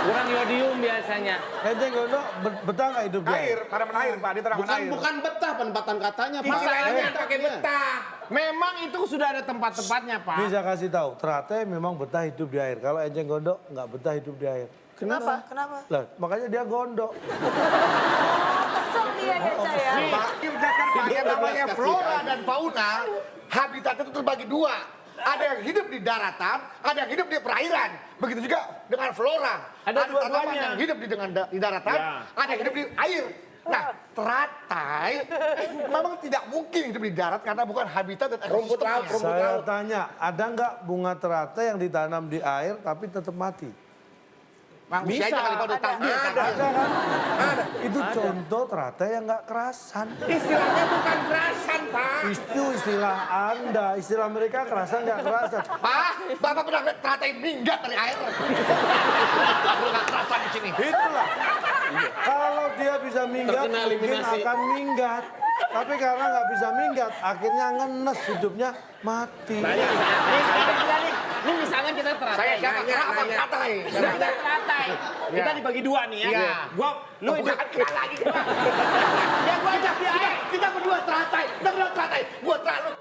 Kurang yodium biasanya. Enceng gondok betah nggak hidup di air? Pada menair, Pak. Dia tanaman air. bukan betah penempatan katanya, Pak. Masalahnya pakai betah. Memang itu sudah ada tempat-tempatnya, Pak. Bisa kasih tahu, teratai memang betah hidup di air. Kalau enceng gondok nggak betah hidup di air. Kenapa? Kenapa? Lah, makanya dia gondok. Kesel dia ya, Caya. Pak, ini berdasarkan Pak, yang namanya flora dan fauna, habitatnya itu terbagi dua. Ada yang hidup di daratan, ada yang hidup di perairan. Begitu juga dengan flora. Ada tanaman dua-duanya. yang hidup di daratan, Ya. ada yang hidup di air. Nah, teratai memang tidak mungkin hidup di darat karena bukan habitat dan ekosistemnya. Saya tanya, ada nggak bunga teratai yang ditanam di air tapi tetap mati? Manusia aja kali Pak udah takdir. Ada kan? Ada. Itu contoh teratai yang nggak kerasan. Istilahnya bukan kerasan, Pak. Itu istilah Anda, istilah mereka kerasan nggak kerasan. Pak, Bapak pernah lihat teratai minggat dari air? Nggak kerasan di sini. Itulah. Kalau dia bisa minggat, Terkena mungkin eliminasi. akan minggat. Tapi karena nggak bisa minggat, akhirnya ngenes hidupnya mati. Ini misalnya kita teratai. Saya siapa? Apa teratai? Kita teratai. Kita dibagi dua nih ya. Iya. Lu Bukan lagi. Ya gua ajak dia ayo. Kita berdua teratai. Kita berdua teratai. Gua teratai.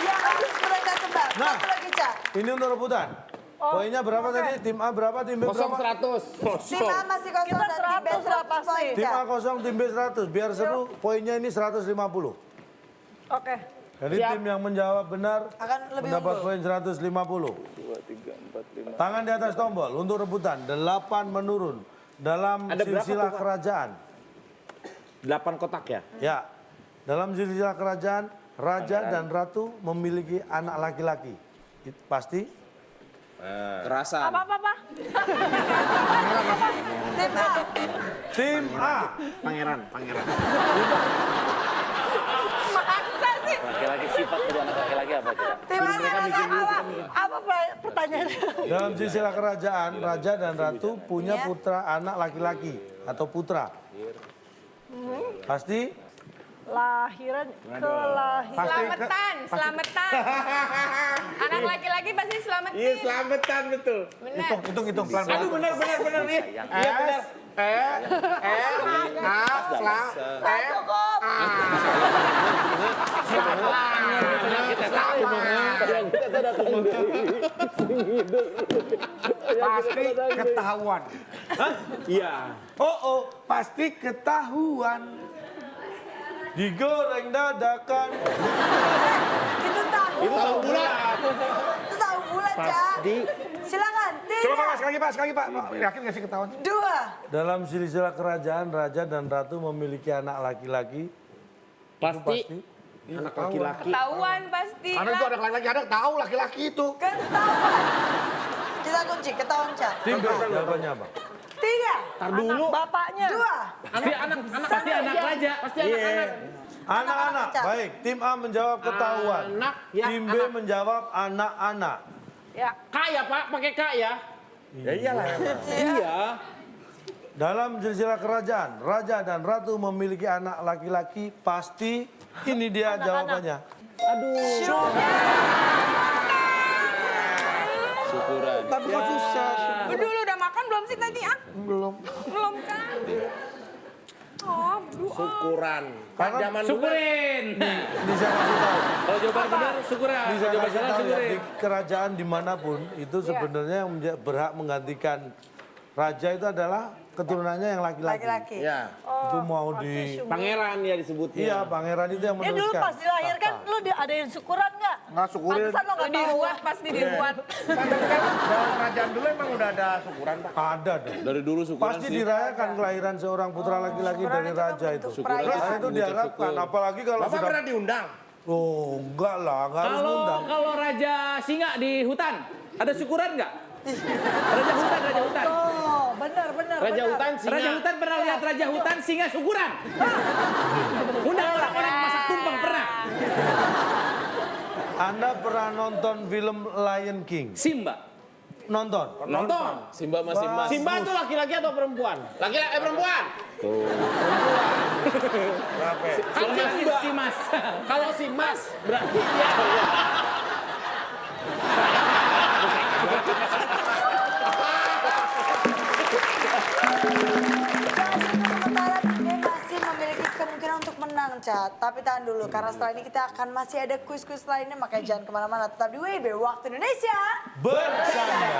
Yang harus mereka tebak. Nah. Satu lagi, Ca. Ini untuk rebutan. Poinnya berapa tadi? Tim A berapa? Tim B kosong berapa? 100. Tim A masih kosong Kita dan tim B 100 lah 100 pasti. poin, Tim Ca. A kosong, tim B 100. Biar seru, poinnya ini 150. Oke. Jadi tim yang menjawab benar Akan lebih mendapat unggul. poin 150. Tangan di atas tombol untuk rebutan. 8 menurun dalam Ada berapa silsilah tuh, Pak? kerajaan. 8 kotak ya? Ya, dalam silsilah kerajaan, raja dan ratu memiliki anak laki-laki. Pasti Kerasan. Apa? Tim A. tim A. Pangeran. Maksa sih. Laki-laki sifat dari anak laki-laki apa coba? Tim A adalah Apa pertanyaannya? Dalam silsilah kerajaan, raja dan ratu punya Ya. putra anak laki-laki atau putra. Pasti Lahiran, kelahiran. Selamatan. Anak laki-laki pasti selamatin. Iya, selamatan betul. Benar. Hitung pelan-pelan. Aduh benar nih. Iya benar. Pasti ketahuan. Iya. Oh, pasti ketahuan. digoreng dadakan. Itu tahu. Itu tahu bulat. Itu tahu bulat, Ca. Pasti. Silakan. Coba Pak, Tiga. sekali lagi Pak. Yakin nggak sih ketahuan? Dua. Dalam silsilah kerajaan, raja dan ratu memiliki anak laki-laki. Pasti. Pasti. Anak laki-laki. Ketahuan pasti. Karena itu ada laki-laki, ada tahu laki-laki itu. Ketahuan. Kita kunci, ketahuan, Ca. Tim B, jawabannya apa? Tiga. Tar dulu. Bapaknya. Dua. Pasti anak pasti anak raja. Pasti anak-anak. Anak-anak, Ca. baik. Tim A menjawab ketahuan. Anak, ya, Tim B anak. menjawab anak-anak. Ya. Kak ya Pak, pakai kak ya. Ya iyalah. Iya. Dalam silsilah kerajaan, raja dan ratu memiliki anak laki-laki. Pasti ini dia jawabannya. Syukuran. Tapi kok susah. Dulu udah makan belum sih tadi? Ah? Belum. Belum kan? Oh, Syukuran. Karena Zaman dulu Syukurin. bisa kasih tahu. Kalau jawaban benar syukuran. Bisa Kalau jawaban kasih salah tahu ya, di syukurin. kerajaan dimanapun itu sebenarnya yang berhak menggantikan raja itu adalah keturunannya yang laki-laki. Laki-laki. Ya. Itu mau di Pangeran ya disebutnya. iya pangeran itu yang Ya dulu meneruskan. pas dilahirkan lu ada yang syukuran nggak? Nggak syukurin. Pantesan lo nggak tahu. diruat pasti diruat. Dalam kerajaan dulu emang udah ada syukuran Pak. Ada dong. Dari dulu syukuran Pasti sih. dirayakan kelahiran seorang putra laki-laki dari raja itu. Syukuran Nah, itu diharapkan, apalagi kalau Bapak sudah pernah diundang? oh enggak lah, enggak harus Kalau undang. kalau raja singa di hutan, ada syukuran nggak? Raja hutan. benar. Raja hutan singa. Raja hutan pernah lihat raja hutan singa syukuran. Undang orang-orang masak tumpeng pernah. Anda pernah nonton film Lion King? Simba. Nonton? Nonton. Simba masih mas. Simba itu laki-laki atau perempuan? Laki-laki perempuan. Kan Si Mas. kalau si Mas berarti dia. Sementara dia masih memiliki kemungkinan untuk menang, Cat. Tapi tahan dulu, karena setelah ini kita akan masih ada kuis-kuis lainnya, makanya jangan kemana-mana. Tetap di WIB Waktu Indonesia. Bercanda.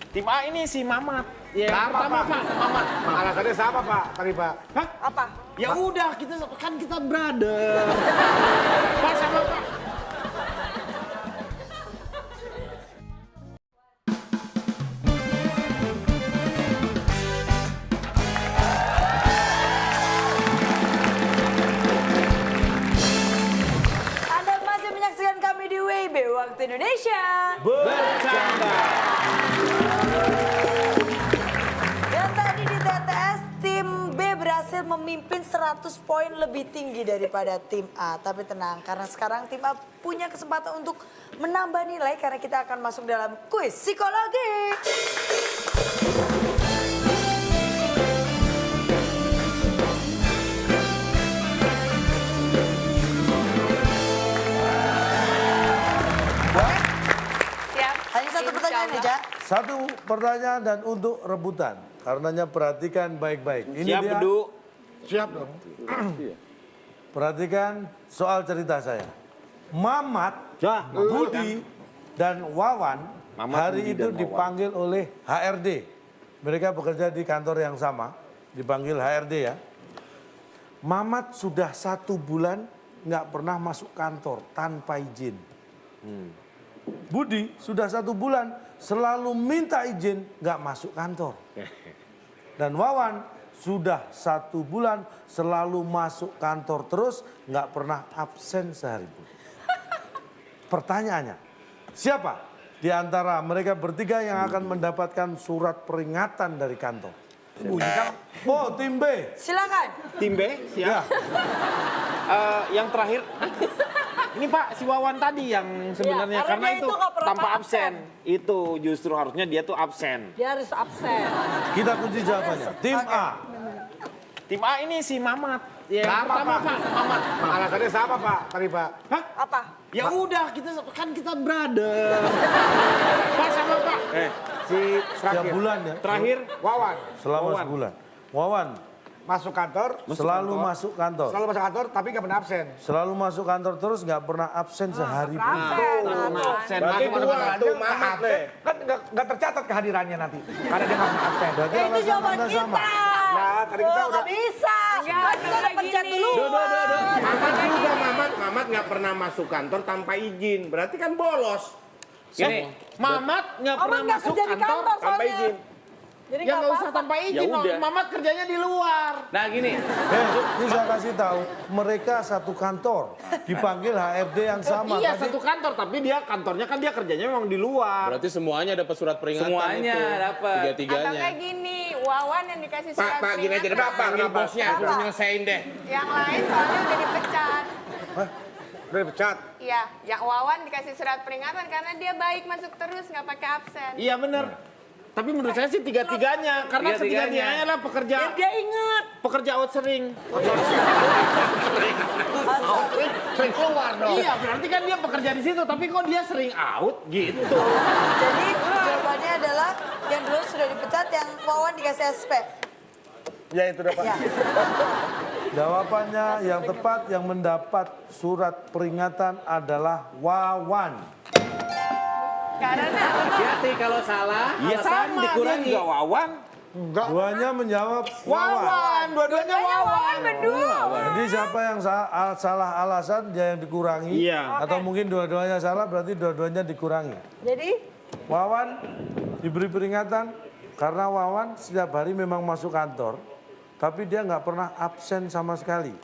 Tim A ini si Mamat. Ya, Kenapa, pertama Pak? Pak, Mamat. Alasannya sama Pak tadi Pak. Hah? Apa? Ya udah, kita brother. Pak sama Pak. Anda masih menyaksikan kami di WIB Waktu Indonesia. Bercanda. Dan tadi di TTS, tim B berhasil memimpin 100 poin lebih tinggi daripada tim A. Tapi tenang, karena sekarang tim A punya kesempatan untuk menambah nilai karena kita akan masuk dalam kuis psikologi. Siap. Hanya satu pertanyaan aja. Satu pertanyaan dan untuk rebutan. Karenanya perhatikan baik-baik. Ini Siap, dia. Bedu. Siap dong. Perhatikan soal cerita saya. Mamat, Ya, Budi, dan Wawan Mamat, hari Budi, itu dan Wawan. dipanggil oleh HRD. Mereka bekerja di kantor yang sama, dipanggil HRD ya. Mamat sudah 1 bulan nggak pernah masuk kantor tanpa izin. Budi sudah 1 bulan selalu minta izin nggak masuk kantor. Dan Wawan sudah 1 bulan selalu masuk kantor terus nggak pernah absen sehari pun. Pertanyaannya, siapa di antara mereka bertiga yang akan mendapatkan surat peringatan dari kantor? Oh, tim B. Silakan. tim B, Ya, siap. Yang terakhir, ini Pak, si Wawan tadi yang sebenarnya karena karena dia itu itu nggak pernah tanpa absen. absen. Itu justru harusnya dia tuh absen. Dia harus absen. kita kunci jawabannya. Tim A. Tim A ini si Mamat. Ya, Kenapa, pertama Pak? Pak, Mamat. Alasannya sama Pak tadi Pak. Hah? Apa? Ya udah, kita brother. Pak sama Pak. Si Setiap bulan ya. terakhir Wawan Selama Wawan. sebulan. Wawan masuk kantor. selalu masuk kantor. Selalu masuk kantor tapi nggak pernah absen. Selalu masuk kantor terus nggak pernah absen sehari pun. absen. Berarti Masuk dua kantor. tuh Mamat deh. Kan nggak tercatat kehadirannya nanti. Karena dia nggak pernah absen. Berarti Itu alasan jawaban Anda kita. sama. Nah, tadi kita Oh, udah. nggak bisa. Enggak, Kan kita udah kayak pencet gini. dulu. Mamat juga Mamat nggak pernah masuk kantor tanpa izin. Berarti kan bolos. Mamat nggak pernah nggak masuk kerja di kantor kantor Tanpa soalnya. izin. Jadi Ya nggak usah apa-apa. tanpa izin. Ya udah. Mamat kerjanya di luar. Nah gini, Ini saya kasih tahu, mereka satu kantor, dipanggil HRD yang sama. Iya Tadi- satu kantor, tapi dia kantornya kan dia kerjanya memang di luar. Berarti semuanya dapat surat peringatan Semuanya itu. dapat. Atau Tiga-tiganya. kayak gini, Wawan yang dikasih surat Pak, gini aja deh, Pak, panggil bosnya, suruh nyelesain deh. Yang lain soalnya udah dipecat. Udah dipecat. Iya, yang Wawan dikasih surat peringatan karena dia baik masuk terus nggak pakai absen. Iya benar. Tapi menurut saya sih tiga-tiganya, karena Tiga-tiganya. ketiga-tiganya adalah pekerja Dia ingat. pekerja outsering. Sering keluar dong. Iya, berarti kan dia pekerja di situ, tapi kok dia sering out gitu. Jadi jawabannya adalah yang dulu sudah dipecat, yang Wawan dikasih SP. Ya itu udah Pak. Ya. Jawabannya yang tepat yang mendapat surat peringatan adalah Wawan. Karena hati-hati kalau salah, Iya alasan sama, dikurangi. dia juga Wawan. Duanya menjawab Wawan. Wawan, dua-duanya Wawan. Jadi siapa yang salah alasan dia yang dikurangi. Iya. Atau mungkin dua-duanya salah berarti dua-duanya dikurangi. Jadi Wawan diberi peringatan karena Wawan setiap hari memang masuk kantor. Tapi dia nggak pernah absen sama sekali.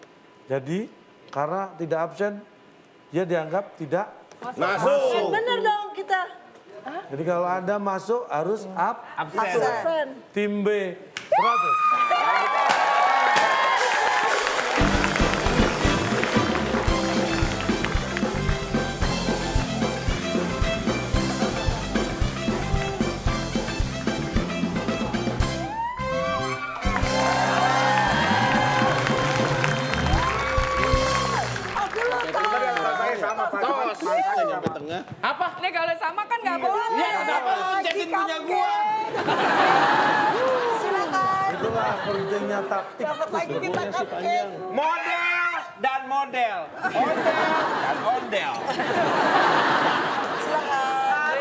Jadi karena tidak absen dia dianggap tidak Masuk. Bener dong kita. Jadi kalau Anda masuk harus Absen. tim B 100. Saya sama Pak. Tos, saya nyampe tengah. Apa? Ini kalau sama kan nggak boleh. Ya kenapa lu ngejekin punya gua? Silakan. Itulah pentingnya taktik. Dapat lagi kita cupcake. Model dan model. Ondel dan ondel. Silakan.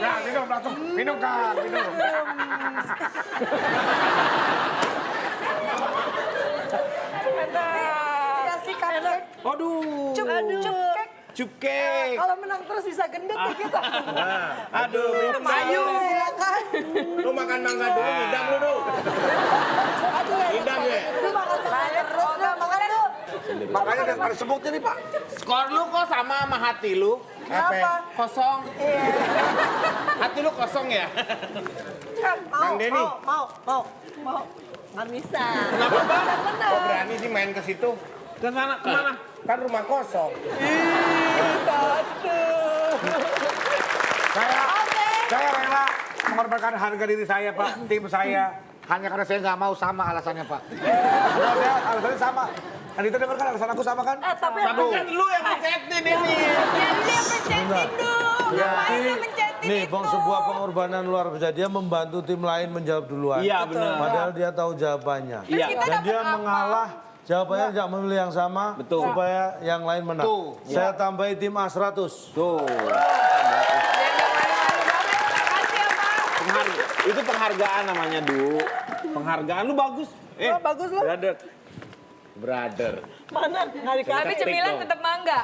Nah, minum langsung. Minum kan, minum. Kasih cupcake. Aduh. Cupcake. Cupcake. Kalau menang terus bisa gendut ya kita. Aduh, minum ayu. Silakan. Lu makan mangga dulu, hidang lu dulu. Aduh ya. Hidang ya. Lu makan terus lu makan lu. Makanya daripada sebutnya nih Pak. Skor lu kok sama hati lu? Kenapa? Kosong. Iya. Hati lu kosong ya? Mau, Denny. mau. Nggak bisa. Kenapa, Bang? Kok berani sih main ke situ? Kemana? Kemana? Kan rumah kosong. Saya rela mengorbankan harga diri saya Pak, tim saya. Hanya karena saya nggak mau sama alasannya Pak. Kalau saya alasannya sama. Anita dengar kan alasan aku sama kan? Tapi Tapi kan lu yang pencetin ini. Ya dia pencetin dong. Ngapain lu pencetin Nih, itu? Bang, sebuah pengorbanan luar biasa. Dia membantu tim lain menjawab duluan. Iya, benar. Padahal dia tahu jawabannya. Iya. Dan dia mengalah. Jawabannya tidak memilih yang sama. Betul. Supaya yang lain menang. Tuh. Saya tambahi tim A 100. Tuh. Makasih ya, Bang. Itu penghargaan namanya, Du. Penghargaan lu bagus. bagus lu. Brother. Brother. Mana? Nggak dikasih. Tapi cemilan tetap mangga.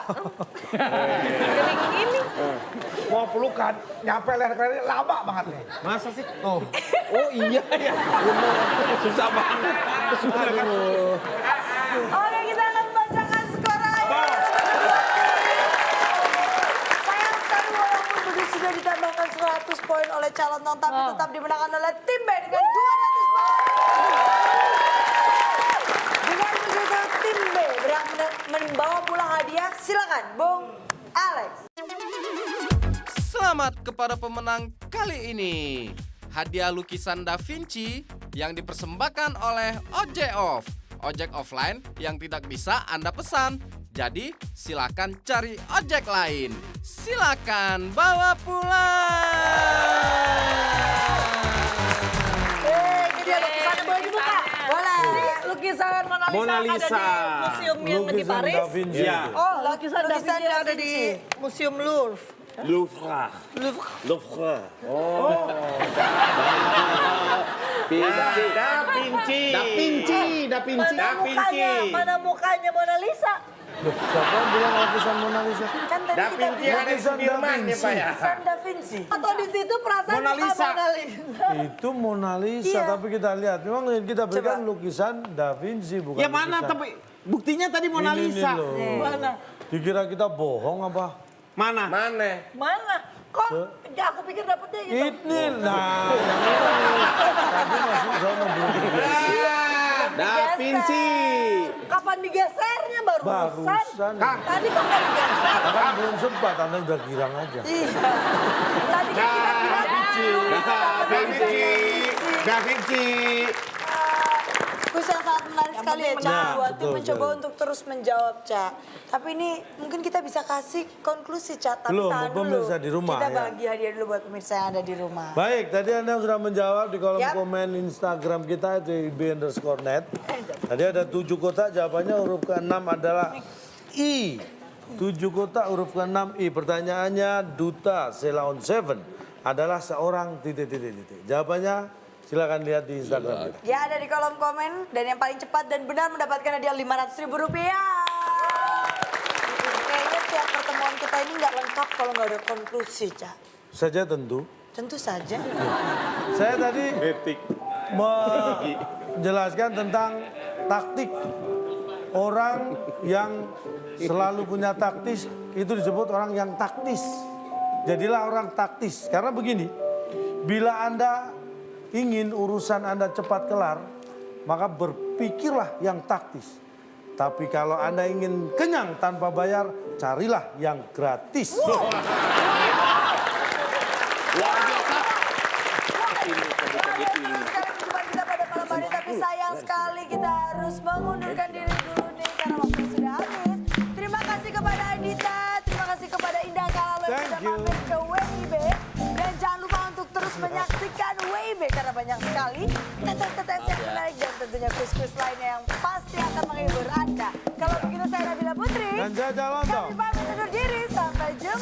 Kering gini. Mau pelukan, nyampe leher-leher lama banget nih. Masa sih? Tuh. Oh iya ya. Bener. Susah banget. Aduh. Oke, kita akan bacakan skor aja. Sayang sekali walaupun begitu sudah ditambahkan 100 poin oleh calon non tapi tetap dimenangkan oleh tim B dengan 200 poin. Dengan begitu tim B berhak membawa pulang hadiah. Silakan, Bung Alex. Selamat kepada pemenang kali ini. Hadiah lukisan Da Vinci yang dipersembahkan oleh Ojek Off. Ojek offline yang tidak bisa Anda pesan. Jadi silakan cari ojek lain. Silakan bawa pulang. Ini dia lukisannya boleh dibuka? Boleh. Lukisan Mona Lisa, ada di museum yang di Lukisan Paris. Da Vinci. Iya. Oh, lukisan Da Lukisan Vinci Da ada di Museum Louvre. Louvre. Louvre. Oh. Da Vinci. Mana mukanya Mona Lisa? Loh, siapa yang bilang lukisan Mona Lisa? Kan tadi kita bilang Lukisan Da Vinci. lukisan Da Vinci. Atau di situ perasaan Mona bukan Lisa. Mona Lisa. Itu Mona Lisa, Iya. tapi kita lihat. Memang yang kita berikan lukisan Da Vinci, bukan Ya mana lukisan. tapi buktinya tadi Mona Ini Lisa. loh. Mana? Dikira kita bohong apa? Mana? Mana? Mana? Kok? Ya, aku pikir dapetnya itu. Ini, nah, yang ini. Tadi masih sana belum digeser. Da Vinci. Kapan digesernya barusan? Barusan. Tadi kok nggak digeser? Kan belum sempat, Anda udah girang aja. Tadi kan kita bilang Da Vinci. kuis yang sangat menarik sekali ya, Ca. Buat tim betul, mencoba betul. untuk terus menjawab, Ca. Tapi ini mungkin kita bisa kasih konklusi, Ca. Tapi Belum, tahan dulu. pemirsa di rumah, Kita ya. bagi hadiah dulu buat pemirsa yang ada di rumah. Baik, tadi Anda sudah menjawab di kolom Yap. komen Instagram kita itu ib_net. Tadi ada 7 kotak, jawabannya huruf ke-6 adalah I. 7 kotak huruf ke-6 I. Pertanyaannya, Duta Selaon 7 adalah seorang titik-titik-titik. Jawabannya silakan lihat di Instagram kita. Ya, ada di kolom komen. Dan yang paling cepat dan benar mendapatkan hadiah Rp500.000. Kayaknya tiap pertemuan kita ini nggak lengkap kalau nggak ada konklusi, Ca. Saja tentu. Tentu saja. Saya tadi menjelaskan tentang taktik Orang yang selalu punya taktis itu disebut orang yang taktis. Jadilah orang taktis. Karena begini, bila Anda ingin urusan Anda cepat kelar, maka berpikirlah yang taktis. Tapi kalau Anda ingin kenyang tanpa bayar, carilah yang gratis. Tapi sayang sekali kita harus mengundurkan diri dulu nih karena waktu sudah habis. Terima kasih kepada Adita, terima kasih kepada Indah Kalalo yang sudah mampir ke WIB. Dan jangan lupa untuk terus menyaksikan WIB karena banyak sekali tetes-tetes yang menarik dan tentunya kuis-kuis lainnya yang pasti akan menghibur Anda. Kalau begitu saya Nabila Putri. Dan Jaja Lontong. Kami pamit undur diri, sampai jumpa.